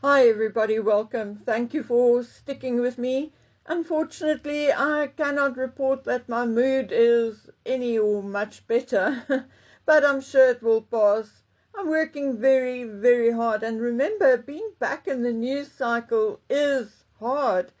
Hi everybody, welcome. Thank you for sticking with me. Unfortunately, I cannot report that my mood is any or much better, but I'm sure it will pass. I'm working very, very hard, and remember, being back in the news cycle is hard.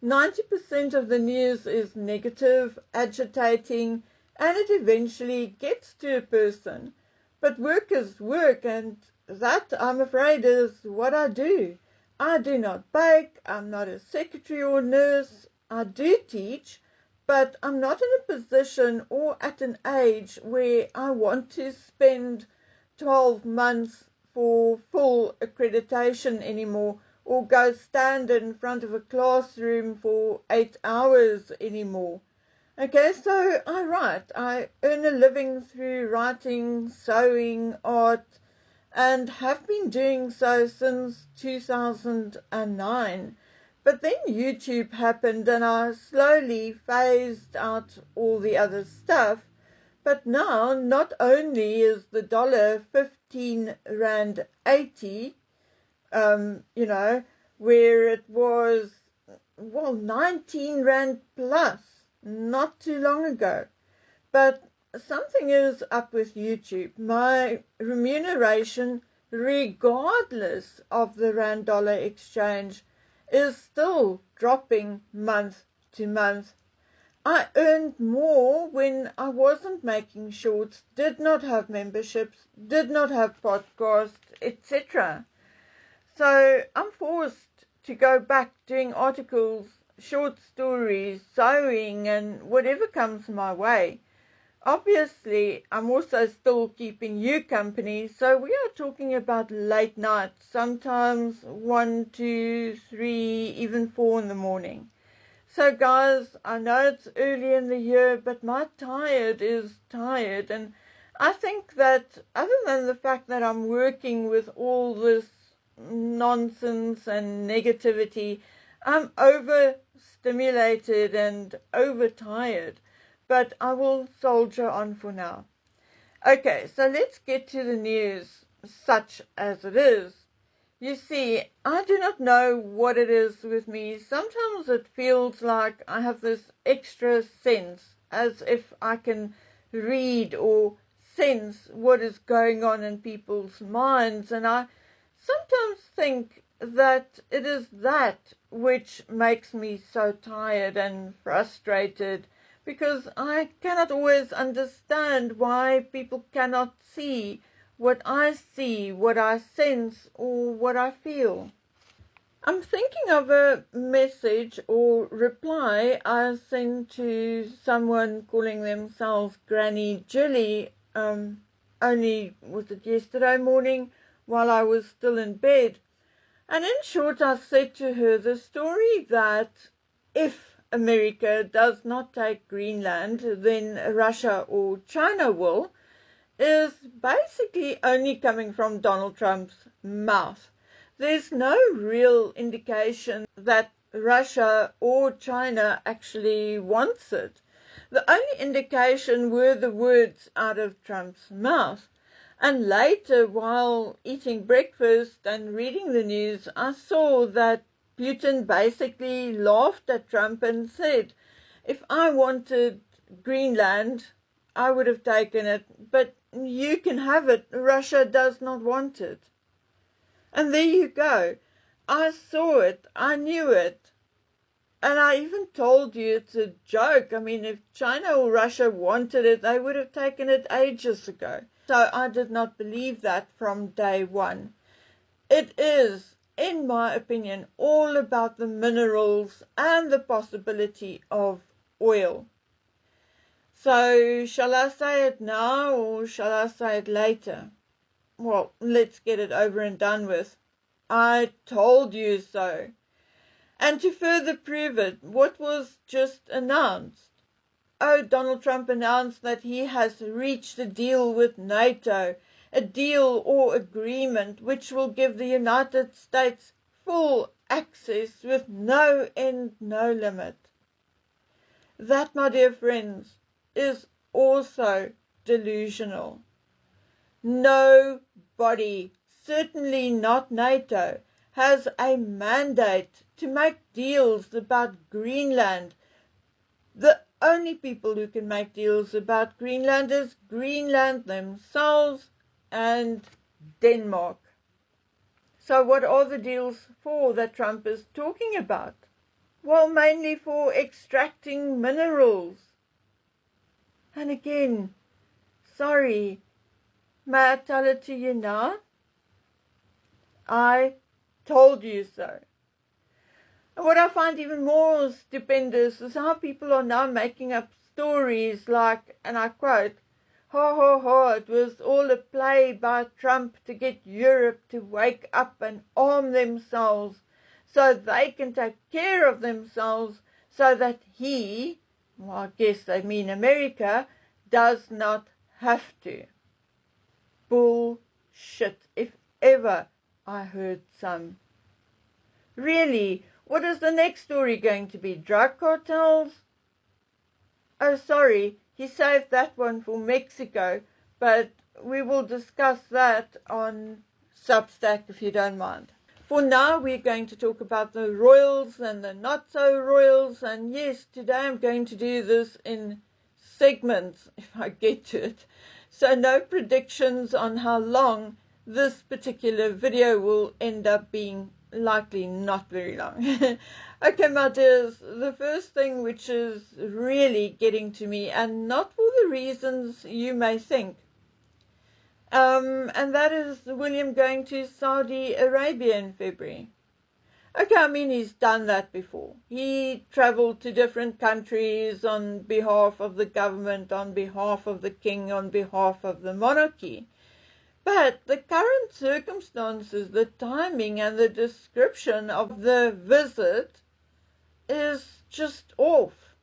90% of the news is negative, agitating, and it eventually gets to a person. But work is work, and that, I'm afraid, is what I do. I do not bake, I'm not a secretary or nurse. I do teach, but I'm not in a position or at an age where I want to spend 12 months for full accreditation anymore, or go stand in front of a classroom for 8 hours anymore. Okay, so I write. I earn a living through writing, sewing, art, and have been doing so since 2009. But then YouTube happened and I slowly phased out all the other stuff. But now, not only is the dollar 15 Rand 80, where it was, well, 19 Rand plus not too long ago. But something is up with YouTube. My remuneration, regardless of the Rand dollar exchange, is still dropping month to month. I earned more when I wasn't making shorts, did not have memberships, did not have podcasts, etc. So I'm forced to go back doing articles, short stories, sewing, and whatever comes my way. Obviously, I'm also still keeping you company, so we are talking about late nights, sometimes 1, 2, 3, even 4 in the morning. So guys, I know it's early in the year, but my tired is tired, and I think that other than the fact that I'm working with all this nonsense and negativity, I'm overstimulated and overtired, but I will soldier on for now. Okay, so let's get to the news, such as it is. You see, I do not know what it is with me. Sometimes it feels like I have this extra sense, as if I can read or sense what is going on in people's minds, and I sometimes think that it is that which makes me so tired and frustrated, because I cannot always understand why people cannot see what I sense, or what I feel. I'm thinking of a message or reply I sent to someone calling themselves Granny Jilly, only, was it yesterday morning, while I was still in bed. And in short, I said to her the story that if America does not take Greenland, then Russia or China will, is basically only coming from Donald Trump's mouth. There's no real indication that Russia or China actually wants it. The only indication were the words out of Trump's mouth. And later, while eating breakfast and reading the news, I saw that Putin basically laughed at Trump and said, if I wanted Greenland, I would have taken it, but you can have it. Russia does not want it. And there you go. I saw it. I knew it. And I even told you it's a joke. I mean, if China or Russia wanted it, they would have taken it ages ago. So I did not believe that from day one. It is, in my opinion, all about the minerals and the possibility of oil. So shall I say it now or shall I say it later? Well, let's get it over and done with. I told you so. And to further prove it, what was just announced? Oh, Donald Trump announced that he has reached a deal with NATO, a deal or agreement which will give the United States full access with no end, no limit. That, my dear friends, is also delusional. Nobody, certainly not NATO, has a mandate to make deals about Greenland. The only people who can make deals about Greenland is Greenland themselves and Denmark. So what are the deals for that Trump is talking about? Well, mainly for extracting minerals. And again, sorry, may I tell it to you now? I told you so. And what I find even more stupendous is how people are now making up stories like, and I quote, "Ha ha ha, it was all a play by Trump to get Europe to wake up and arm themselves so they can take care of themselves so that he," well, I guess they mean America, "does not have to." Bullshit, if ever I heard some. Really, what is the next story going to be? Drug cartels? Oh, sorry, he saved that one for Mexico, but we will discuss that on Substack if you don't mind. For now, we're going to talk about the royals and the not-so-royals, and yes, today I'm going to do this in segments, if I get to it. So no predictions on how long this particular video will end up being. Likely not very long. Okay, my dears, the first thing which is really getting to me, and not for the reasons you may think, and that is William going to Saudi Arabia in February. Okay, I mean, he's done that before. He traveled to different countries on behalf of the government, on behalf of the king, on behalf of the monarchy. But the current circumstances, the timing and the description of the visit is just off.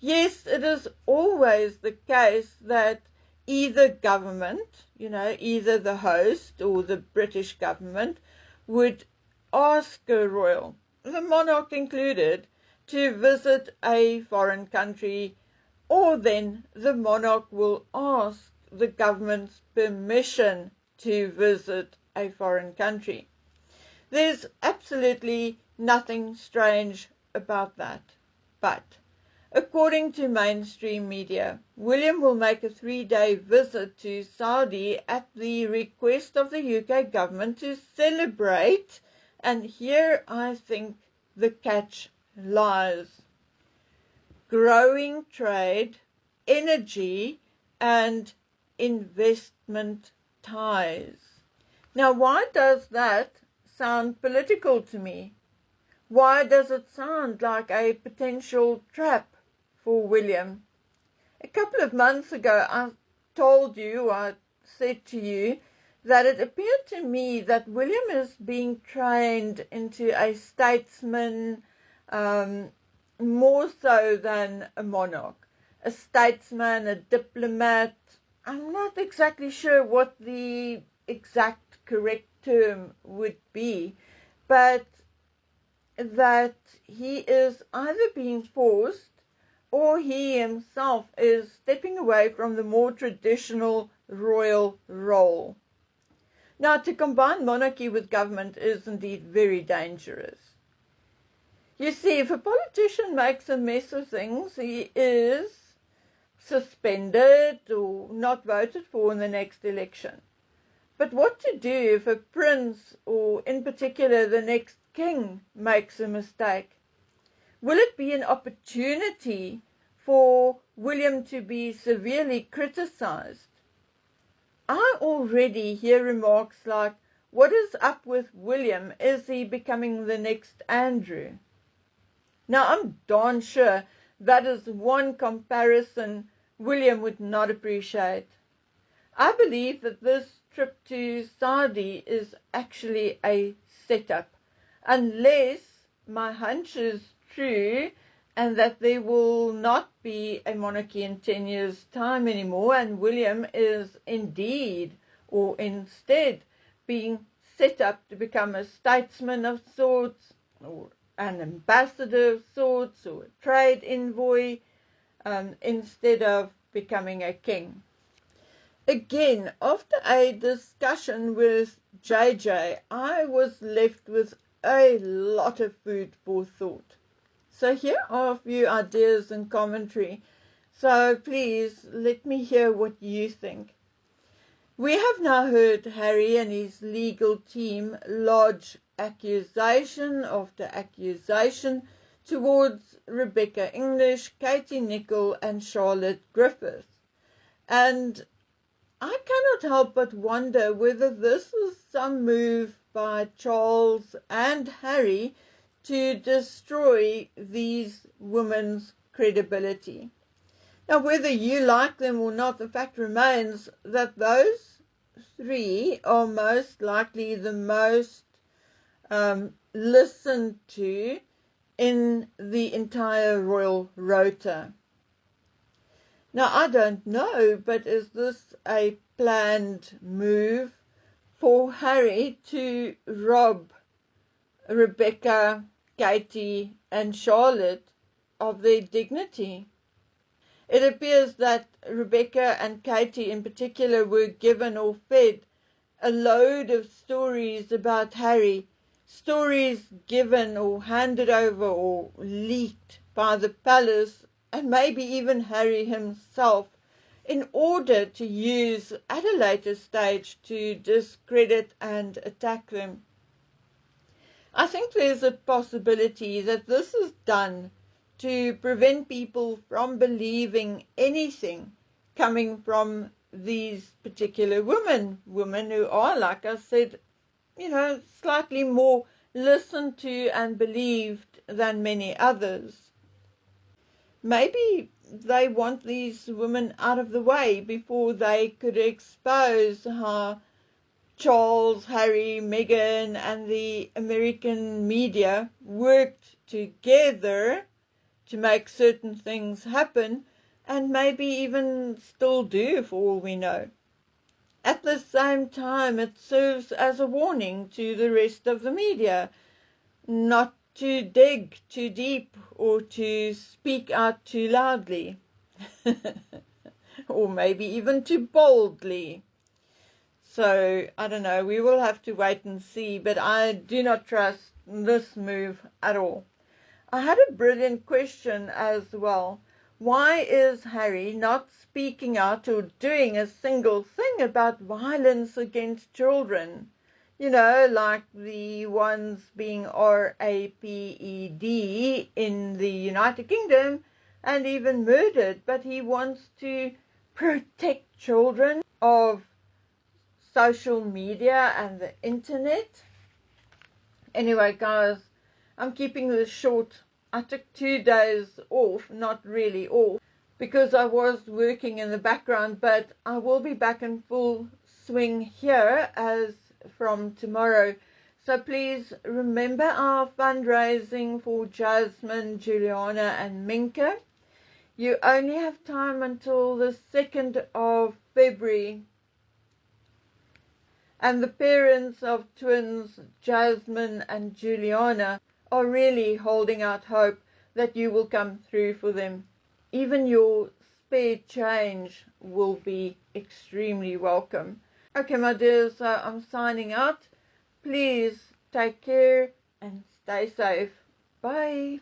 Yes, it is always the case that either government, either the host or the British government, would ask a royal, the monarch included, to visit a foreign country, or then the monarch will ask the government's permission to visit a foreign country. There's absolutely nothing strange about that. But according to mainstream media, William will make a 3-day visit to Saudi at the request of the UK government to celebrate, and here I think the catch lies, growing trade, energy, and investment ties. Now, why does that sound political to me? Why does it sound like a potential trap for William? A couple of months ago, I said to you, that it appeared to me that William is being trained into a statesman, more so than a monarch. A statesman, a diplomat. I'm not exactly sure what the exact correct term would be, but that he is either being forced or he himself is stepping away from the more traditional royal role. Now, to combine monarchy with government is indeed very dangerous. You see, if a politician makes a mess of things, he is suspended or not voted for in the next election. But what to do if a prince, or in particular the next king, makes a mistake? Will it be an opportunity for William to be severely criticized? I already hear remarks like, what is up with William? Is he becoming the next Andrew? Now, I'm darn sure that is one comparison William would not appreciate. I believe that this trip to Saudi is actually a setup, unless my hunch is true and that there will not be a monarchy in 10 years' time anymore, and William is indeed, or instead, being set up to become a statesman of sorts, or an ambassador of sorts, or a trade envoy, instead of becoming a king. Again, after a discussion with JJ, I was left with a lot of food for thought. So here are a few ideas and commentary. So please let me hear what you think. We have now heard Harry and his legal team lodge accusation after accusation towards Rebecca English, Katie Nicholl and Charlotte Griffith. And I cannot help but wonder whether this was some move by Charles and Harry to destroy these women's credibility. Now, whether you like them or not, the fact remains that those three are most likely the most listened to in the entire royal rota. Now, I don't know, but is this a planned move for Harry to rob Rebecca, Katie, and Charlotte of their dignity? It appears that Rebecca and Katie in particular were given or fed a load of stories about Harry, stories given or handed over or leaked by the palace and maybe even Harry himself in order to use at a later stage to discredit and attack them. I think there's a possibility that this is done to prevent people from believing anything coming from these particular women who are, like I said, slightly more listened to and believed than many others. Maybe they want these women out of the way before they could expose how Charles, Harry, Meghan, and the American media worked together to make certain things happen, and maybe even still do, for all we know. At the same time, it serves as a warning to the rest of the media not to dig too deep or to speak out too loudly, or maybe even too boldly. So, I don't know, we will have to wait and see, but I do not trust this move at all. I had a brilliant question as well. Why is Harry not speaking out or doing a single thing about violence against children? Like the ones being raped in the United Kingdom and even murdered. But he wants to protect children of social media and the internet. Anyway, guys, I'm keeping this short. I took 2 days off, not really off, because I was working in the background, but I will be back in full swing here as from tomorrow. So please remember our fundraising for Jasmine, Juliana and Minka. You only have time until the 2nd of February. And the parents of twins Jasmine and Juliana are really holding out hope that you will come through for them. Even your spare change will be extremely welcome. Okay, my dears, so I'm signing out. Please take care and stay safe. Bye.